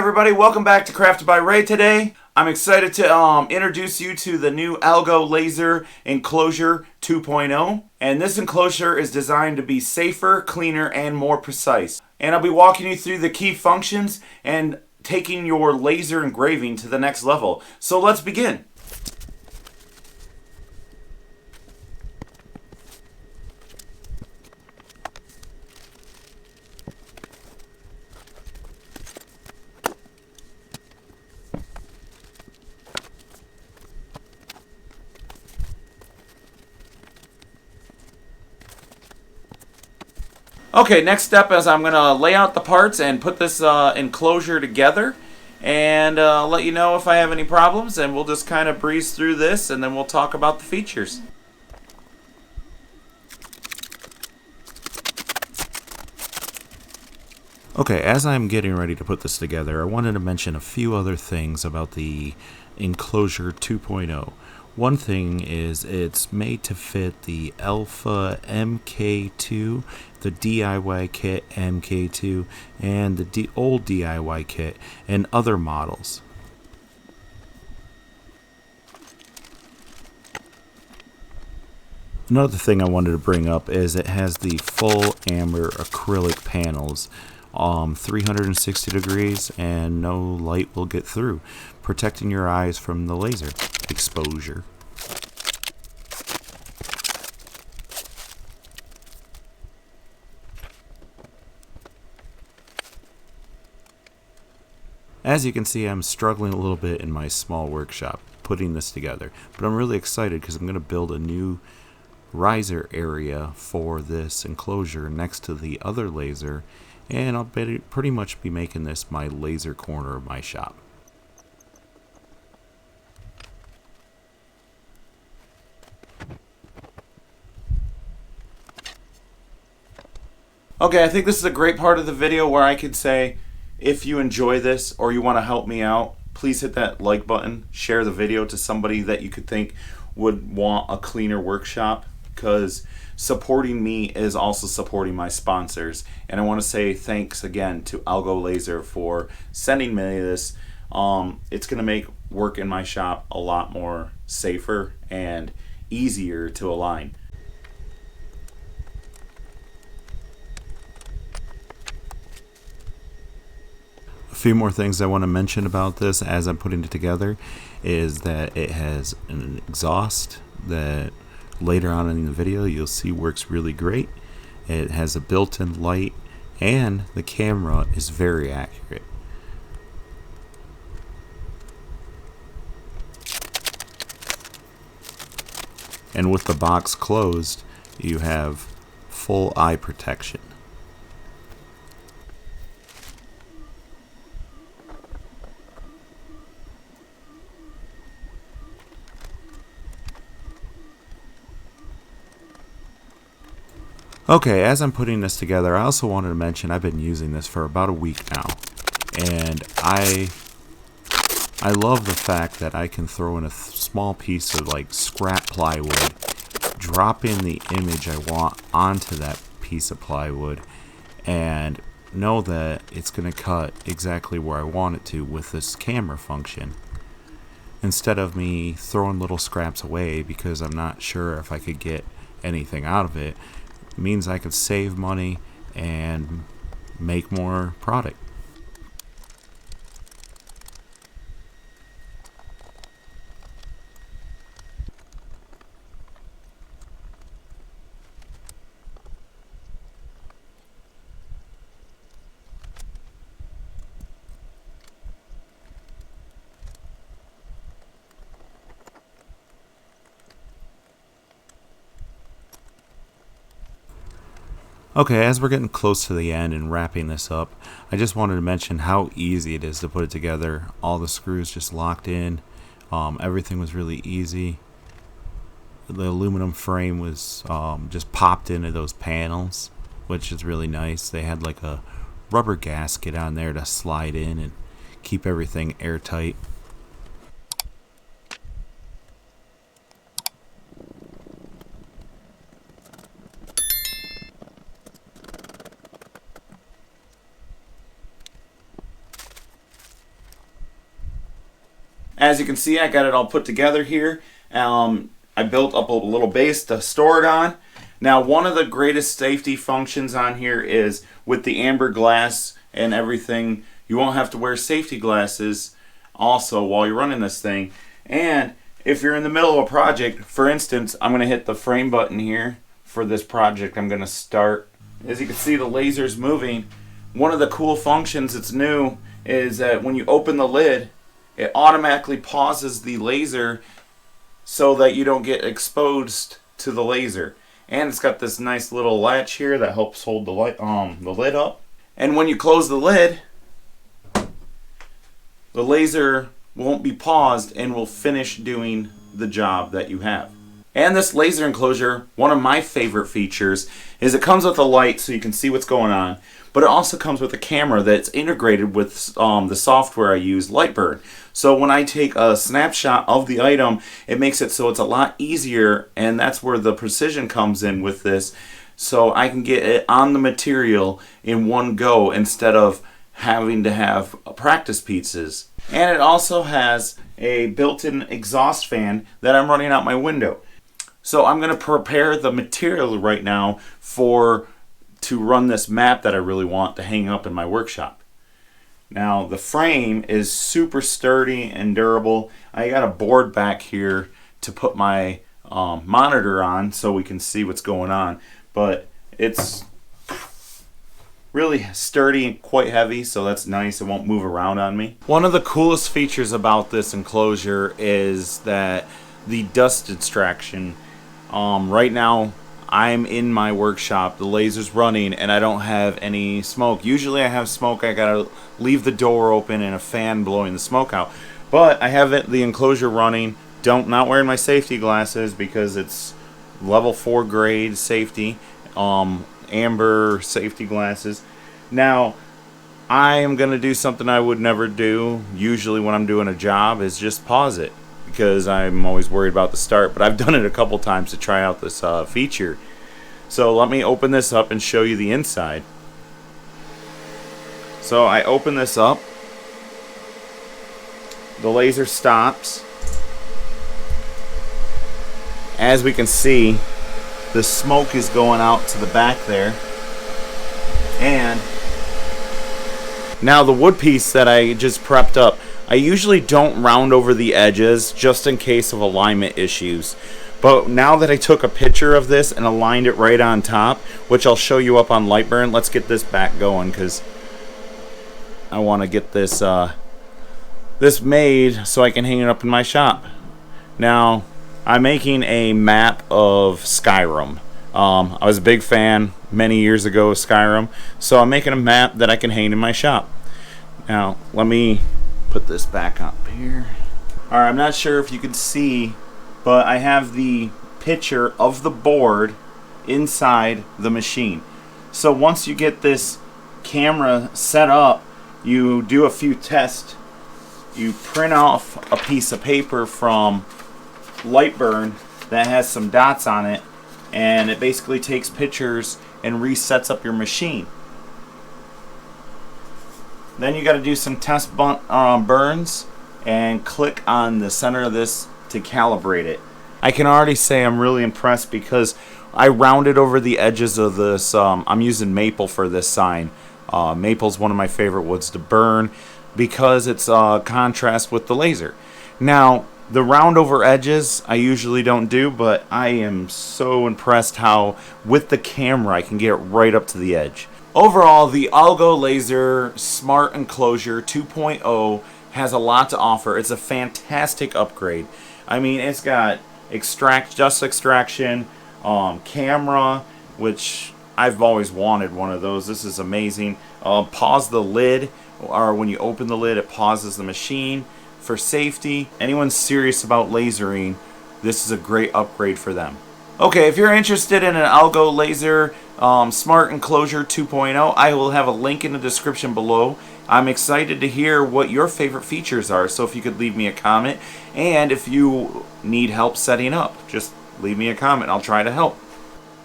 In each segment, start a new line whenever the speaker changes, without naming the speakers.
everybody, welcome back to Crafted by Ray today. I'm excited to introduce you to the new Algo Laser Enclosure 2.0. And this enclosure is designed to be safer, cleaner, and more precise. And I'll be walking you through the key functions and taking your laser engraving to the next level. So let's begin. Okay, next step is I'm going to lay out the parts and put this enclosure together and let you know if I have any problems, and we'll just kind of breeze through this and then we'll talk about the features.
Okay, as I'm getting ready to put this together, I wanted to mention a few other things about the Enclosure 2.0. One thing is it's made to fit the Alpha MK2, the DIY Kit MK2, and the old DIY Kit, and other models. Another thing I wanted to bring up is it has the full amber acrylic panels, 360 degrees, and no light will get through, protecting your eyes from the laser exposure. As you can see, I'm struggling a little bit in my small workshop putting this together, but I'm really excited because I'm going to build a new riser area for this enclosure next to the other laser, and I'll pretty much be making this my laser corner of my shop.
Okay, I think this is a great part of the video where I could say, if you enjoy this or you want to help me out, please hit that like button, share the video to somebody that you could think would want a cleaner workshop, because supporting me is also supporting my sponsors. And I want to say thanks again to Algo Laser for sending me this. It's going to make work in my shop a lot more safer and easier to align.
A few more things I want to mention about this as I'm putting it together is that it has an exhaust that later on in the video you'll see works really great. It has a built-in light, and the camera is very accurate. And with the box closed, you have full eye protection. Okay, as I'm putting this together, I also wanted to mention I've been using this for about a week now, and I love the fact that I can throw in a small piece of like scrap plywood, drop in the image I want onto that piece of plywood, and know that it's going to cut exactly where I want it to with this camera function. Instead of me throwing little scraps away because I'm not sure if I could get anything out of it, means I could save money and make more product. Okay, as we're getting close to the end and wrapping this up, I just wanted to mention how easy it is to put it together. All the screws just locked in. Everything was really easy. The aluminum frame was just popped into those panels, which is really nice. They had like a rubber gasket on there to slide in and keep everything airtight.
As you can see, I got it all put together here. I built up a little base to store it on. Now, one of the greatest safety functions on here is with the amber glass and everything, you won't have to wear safety glasses also while you're running this thing. And if you're in the middle of a project, for instance, I'm going to hit the frame button here for this project I'm going to start. As you can see, the laser's moving. One of the cool functions that's new is that when you open the lid, it automatically pauses the laser so that you don't get exposed to the laser. And it's got this nice little latch here that helps hold the lid up. And when you close the lid, the laser won't be paused and will finish doing the job that you have. And this laser enclosure, one of my favorite features, is it comes with a light so you can see what's going on, but it also comes with a camera that's integrated with the software I use, LightBurn. So when I take a snapshot of the item, it makes it so it's a lot easier, and that's where the precision comes in with this. So I can get it on the material in one go instead of having to have practice pieces. And it also has a built-in exhaust fan that I'm running out my window. So I'm going to prepare the material right now to run this map that I really want to hang up in my workshop. Now the frame is super sturdy and durable. I got a board back here to put my monitor on so we can see what's going on, but it's really sturdy and quite heavy, so that's nice. It won't move around on me. One of the coolest features about this enclosure is that the dust extraction. Right now I'm in my workshop, the laser's running, and I don't have any smoke. Usually I have smoke, I gotta leave the door open and a fan blowing the smoke out. But I have the enclosure running, not wearing my safety glasses because it's level 4 grade safety, amber safety glasses. Now, I am gonna do something I would never do usually when I'm doing a job, is just pause it, because I'm always worried about the start, but I've done it a couple times to try out this feature. So let me open this up and show you the inside. So I open this up, the laser stops. As we can see, the smoke is going out to the back there. And now the wood piece that I just prepped up, I usually don't round over the edges just in case of alignment issues. But now that I took a picture of this and aligned it right on top, which I'll show you up on LightBurn, let's get this back going because I want to get this this made so I can hang it up in my shop. Now, I'm making a map of Skyrim. I was a big fan many years ago of Skyrim, so I'm making a map that I can hang in my shop. Now, let me put this back up here. Alright, I'm not sure if you can see, but I have the picture of the board inside the machine. So once you get this camera set up, you do a few tests. You print off a piece of paper from LightBurn that has some dots on it, and it basically takes pictures and resets up your machine. Then you got to do some test burns and click on the center of this to calibrate it. I can already say I'm really impressed because I rounded over the edges of this. I'm using maple for this sign. Maple's one of my favorite woods to burn because it's contrast with the laser. Now, the round over edges I usually don't do, but I am so impressed how with the camera I can get right up to the edge. Overall, the AlgoLaser Smart Enclosure 2.0 has a lot to offer. It's a fantastic upgrade. I mean, it's got dust extraction, camera, which I've always wanted one of those. This is amazing. Pause the lid, or when you open the lid, it pauses the machine for safety. Anyone serious about lasering, this is a great upgrade for them. Okay, if you're interested in an AlgoLaser Smart Enclosure 2.0, I will have a link in the description below. I'm excited to hear what your favorite features are, so if you could leave me a comment, and if you need help setting up, just leave me a comment. I'll try to help.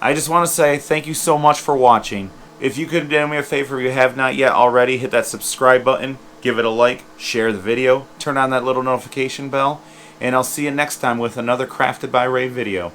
I just want to say thank you so much for watching. If you could do me a favor, if you have not yet already, hit that subscribe button, Give it a like, share the video, turn on that little notification bell, and I'll see you next time with another Crafted by Ray video.